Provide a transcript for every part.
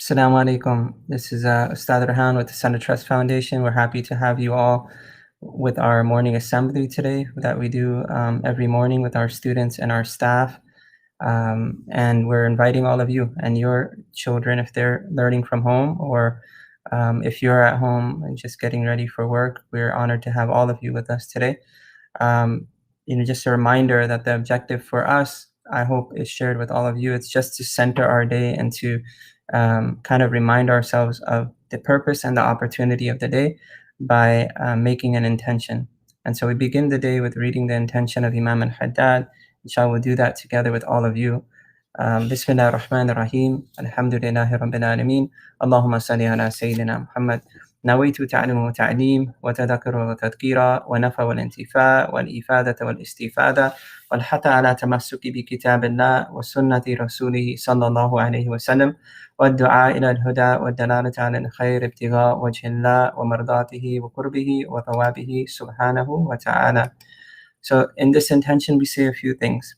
Assalamu alaikum. This is Ustad Rahan with the Standard Trust Foundation. We're happy to have you all with our morning assembly today that we do every morning with our students and our staff. And we're inviting all of you and your children, if they're learning from home or if you're at home and just getting ready for work, we're honored to have all of you with us today. Um, just a reminder that the objective for us, I hope, is shared with all of you. It's just to center our day and to kind of remind ourselves of the purpose and the opportunity of the day by making an intention. And so we begin the day with reading the intention of Imam al-Haddad. Inshallah, we'll do that together with all of you. Bismillah ar-Rahman ar-Rahim. Alhamdulillahi Rabbil Alameen. Allahumma salli ala Sayyidina Muhammad. نويت تعلم وتعليم وتذكر وتذكيرا ونفع والانتفاع والإفادة والاستفادة والحث على تمسك بكتاب الله وسنة رسوله صلى الله عليه وسلم والدعاء إلى الهدى والدلالة على الخير ابتغاء وجه الله ومرضاته وقربه وثوابه سبحانه وتعالى. So in this intention we say a few things.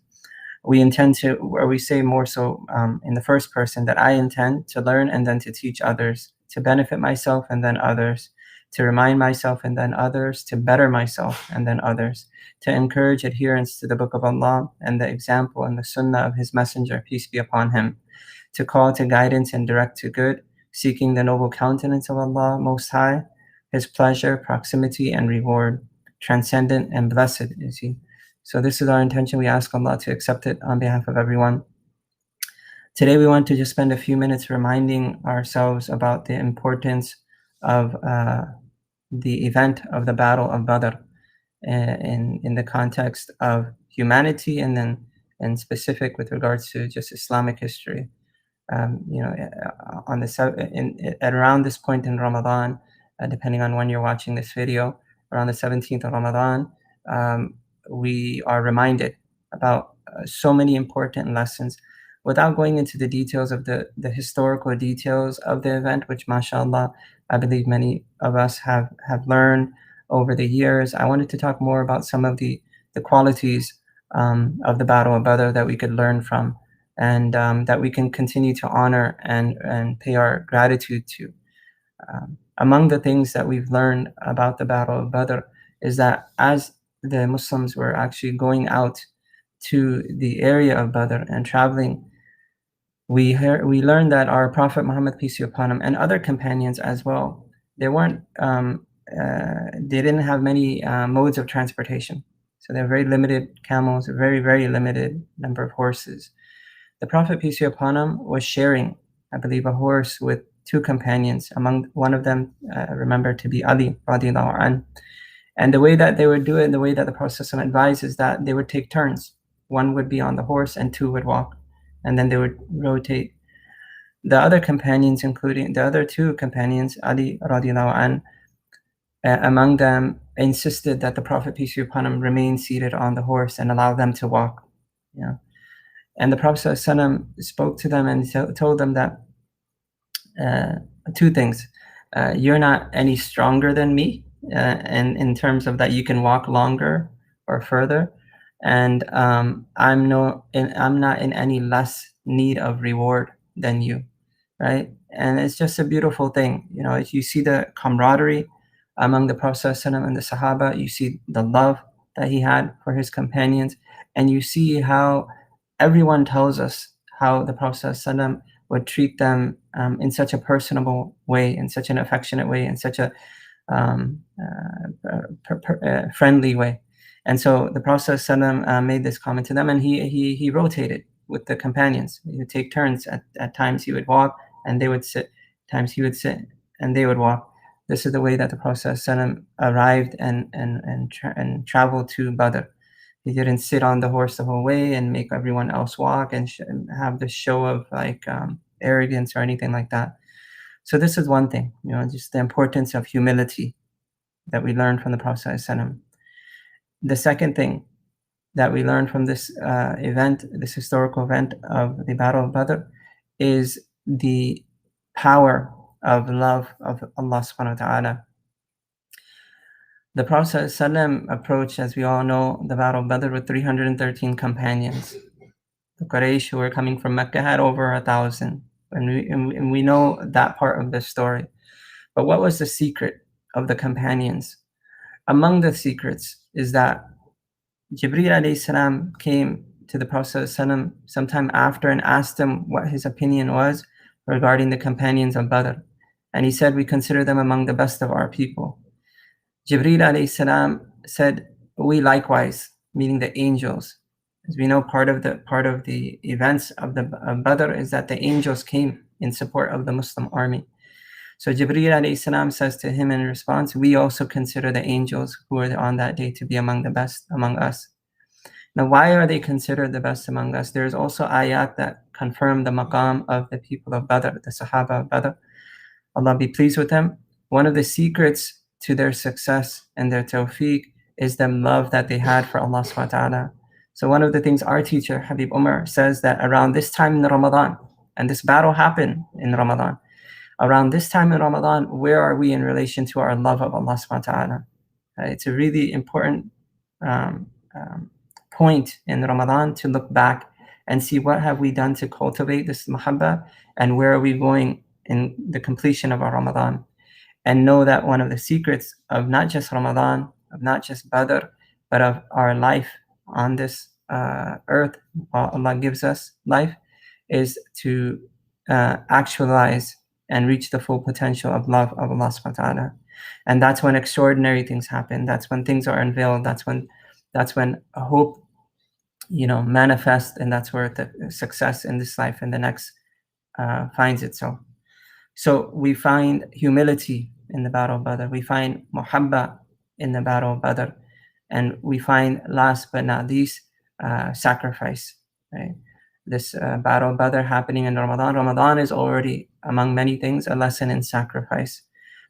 We intend to, or we say more so in the first person, that I intend to learn and then to teach others, to benefit myself and then others, to remind myself and then others, to better myself and then others, to encourage adherence to the Book of Allah and the example and the Sunnah of His Messenger, peace be upon him, to call to guidance and direct to good, seeking the noble countenance of Allah Most High, His pleasure, proximity, and reward. Transcendent and blessed is He. So this is our intention. We ask Allah to accept it on behalf of everyone. Today we want to just spend a few minutes reminding ourselves about the importance of the event of the Battle of Badr in the context of humanity and then in specific with regards to just Islamic history. At around this point in Ramadan, depending on when you're watching this video, around the 17th of Ramadan, we are reminded about so many important lessons. Without going into the details of the historical details of the event, which mashallah, I believe many of us have learned over the years, I wanted to talk more about some of the qualities of the Battle of Badr that we could learn from, and that we can continue to honor and pay our gratitude to. Among the things that we've learned about the Battle of Badr is that as the Muslims were actually going out to the area of Badr and traveling, we learned that our Prophet Muhammad, peace be upon him, and other companions as well, they didn't have many modes of transportation. So they're very limited camels, a very, very limited number of horses. The Prophet, peace be upon him, was sharing, I believe, a horse with two companions. Among one of them, remember to be Ali radiallahu anh. And the way that they would do it, and the way that the Prophet advised, is that they would take turns. One would be on the horse and two would walk, and then they would rotate. The other companions, including the other two companions, Ali radiallahu anh, among them insisted that the Prophet, peace be upon him, remain seated on the horse and allow them to walk. And the Prophet spoke to them and told them that two things. You're not any stronger than me, and in terms of that you can walk longer or further, and I'm not in any less need of reward than you, right? And it's just a beautiful thing, if you see the camaraderie among the Prophet and the Sahaba, you see the love that he had for his companions, and you see how everyone tells us how the Prophet would treat them in such a personable way, in such an affectionate way, in such a friendly way. And so the Prophet made this comment to them, and he rotated with the companions. He would take turns. At times he would walk and they would sit. At times he would sit and they would walk. This is the way that the Prophet arrived and traveled to Badr. He didn't sit on the horse the whole way and make everyone else walk and have this show of arrogance or anything like that. So this is one thing, just the importance of humility that we learn from the Prophet. The second thing that we learn from this event, this historical event of the Battle of Badr, is the power of love of Allah subhanahu wa ta'ala. The Prophet ﷺ approached, as we all know, the Battle of Badr with 313 companions. The Quraysh who were coming from Mecca had over 1,000. and we know that part of the story. But what was the secret of the companions? Among the secrets is that Jibreel alayhi salam came to the Prophet sometime after and asked him what his opinion was regarding the companions of Badr. And he said, we consider them among the best of our people. Jibreel alayhi salam said, we likewise, meaning the angels. As we know, part of the events of Badr is that the angels came in support of the Muslim army. So Jibreel alayhi salam says to him in response, we also consider the angels who were on that day to be among the best among us. Now, why are they considered the best among us? There's also ayat that confirm the maqam of the people of Badr, the Sahaba of Badr. Allah be pleased with them. One of the secrets to their success and their tawfiq is the love that they had for Allah subhanahu wa ta'ala. So one of the things our teacher, Habib Umar, says that around this time in Ramadan, and this battle happened in Ramadan, around this time in Ramadan, where are we in relation to our love of Allah subhanahu wa ta'ala? It's a really important point in Ramadan to look back and see what have we done to cultivate this mahabbah and where are we going in the completion of our Ramadan. And know that one of the secrets of not just Ramadan, of not just Badr, but of our life on this earth, while Allah gives us life, is to actualize and reach the full potential of love of Allah subhanahu wa ta'ala. And that's when extraordinary things happen. That's when things are unveiled. That's when hope, manifests, and that's where the success in this life and the next finds itself. So we find humility in the Battle of Badr. We find muhabba in the Battle of Badr. And we find, last but not least, sacrifice. Right? This Battle of Badr happening in Ramadan. Ramadan is already, among many things, a lesson in sacrifice.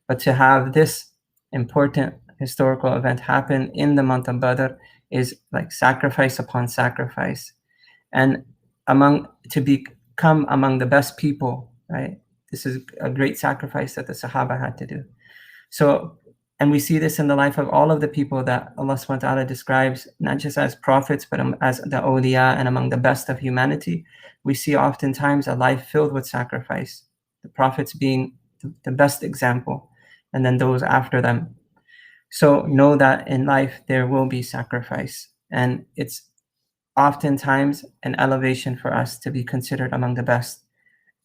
But to have this important historical event happen in the month of Badr is like sacrifice upon sacrifice. And to become among the best people, right? This is a great sacrifice that the Sahaba had to do. So, and we see this in the life of all of the people that Allah subhanahu wa ta'ala describes, not just as prophets, but as the awliya and among the best of humanity. We see oftentimes a life filled with sacrifice, the prophets being the best example, and then those after them. So know that in life there will be sacrifice, and it's oftentimes an elevation for us to be considered among the best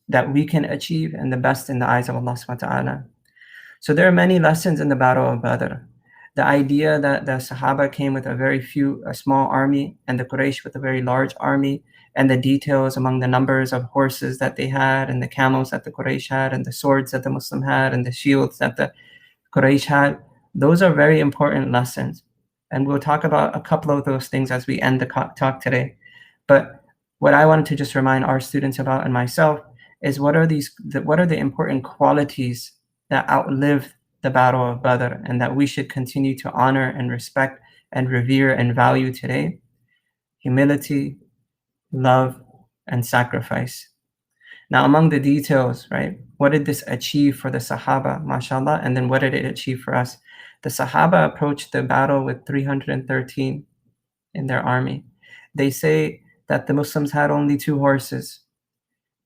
that we can achieve and the best in the eyes of Allah subhanahu wa ta'ala. So there are many lessons in the Battle of Badr. The idea that the Sahaba came with a small army, and the Quraysh with a very large army, and the details among the numbers of horses that they had, and the camels that the Quraysh had, and the swords that the Muslim had, and the shields that the Quraysh had, those are very important lessons. And we'll talk about a couple of those things as we end the talk today. But what I wanted to just remind our students about, and myself, is what are the important qualities that outlive the Battle of Badr and that we should continue to honor and respect and revere and value today? Humility, love, and sacrifice. Now, among the details, right, what did this achieve for the Sahaba, mashallah, and then what did it achieve for us? The Sahaba approached the battle with 313 in their army. They say that the Muslims had only 2 horses,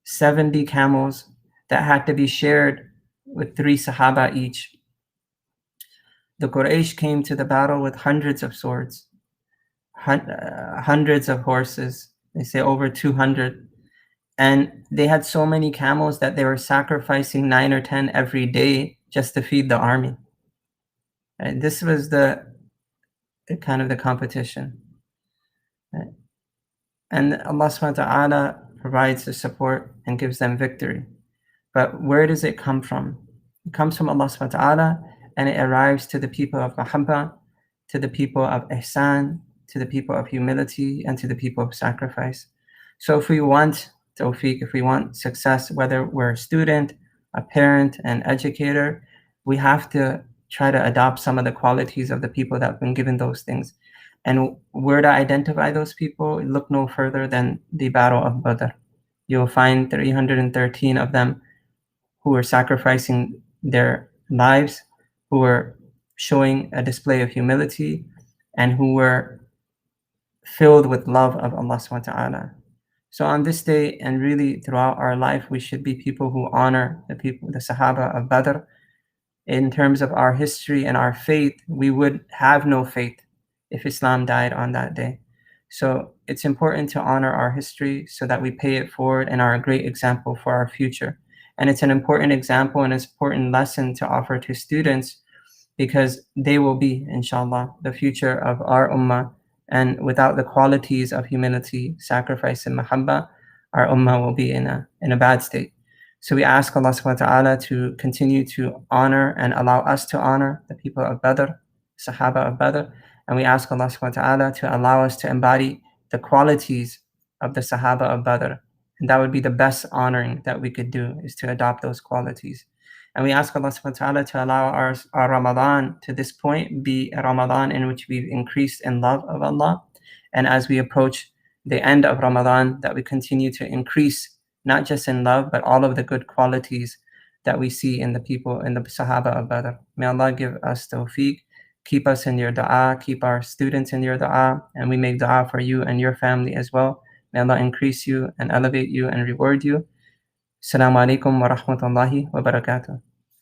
70 camels that had to be shared with 3 Sahaba each. The Quraysh came to the battle with hundreds of swords, hundreds of horses, they say over 200. And they had so many camels that they were sacrificing 9 or 10 every day just to feed the army. And this was the kind of the competition. And Allah subhanahu wa ta'ala provides the support and gives them victory. But where does it come from? It comes from Allah subhanahu wa ta'ala, and it arrives to the people of mahabbah, to the people of ihsan, to the people of humility, and to the people of sacrifice. So if we want tawfiq, if we want success, whether we're a student, a parent, an educator, we have to try to adopt some of the qualities of the people that have been given those things. And where to identify those people, look no further than the Battle of Badr. You'll find 313 of them who were sacrificing their lives, who were showing a display of humility, and who were filled with love of Allah subhanahu wa ta'ala. So on this day and really throughout our life, we should be people who honor the people, the Sahaba of Badr. In terms of our history and our faith, we would have no faith if Islam died on that day. So it's important to honor our history so that we pay it forward and are a great example for our future. And it's an important example and an important lesson to offer to students because they will be, inshallah, the future of our ummah. And without the qualities of humility, sacrifice, and mahabbah, our ummah will be in a bad state. So we ask Allah subhanahu wa ta'ala to continue to honor and allow us to honor the people of Badr, Sahaba of Badr. And we ask Allah subhanahu wa ta'ala to allow us to embody the qualities of the Sahaba of Badr. And that would be the best honoring that we could do, is to adopt those qualities. And we ask Allah subhanahu wa ta'ala to allow our Ramadan to this point be a Ramadan in which we've increased in love of Allah. And as we approach the end of Ramadan, that we continue to increase not just in love, but all of the good qualities that we see in the people, in the Sahaba of Badr. May Allah give us tawfiq, keep us in your dua, keep our students in your dua, and we make dua for you and your family as well. May Allah increase you and elevate you and reward you. Assalamu alaikum wa rahmatullahi wa barakatuh.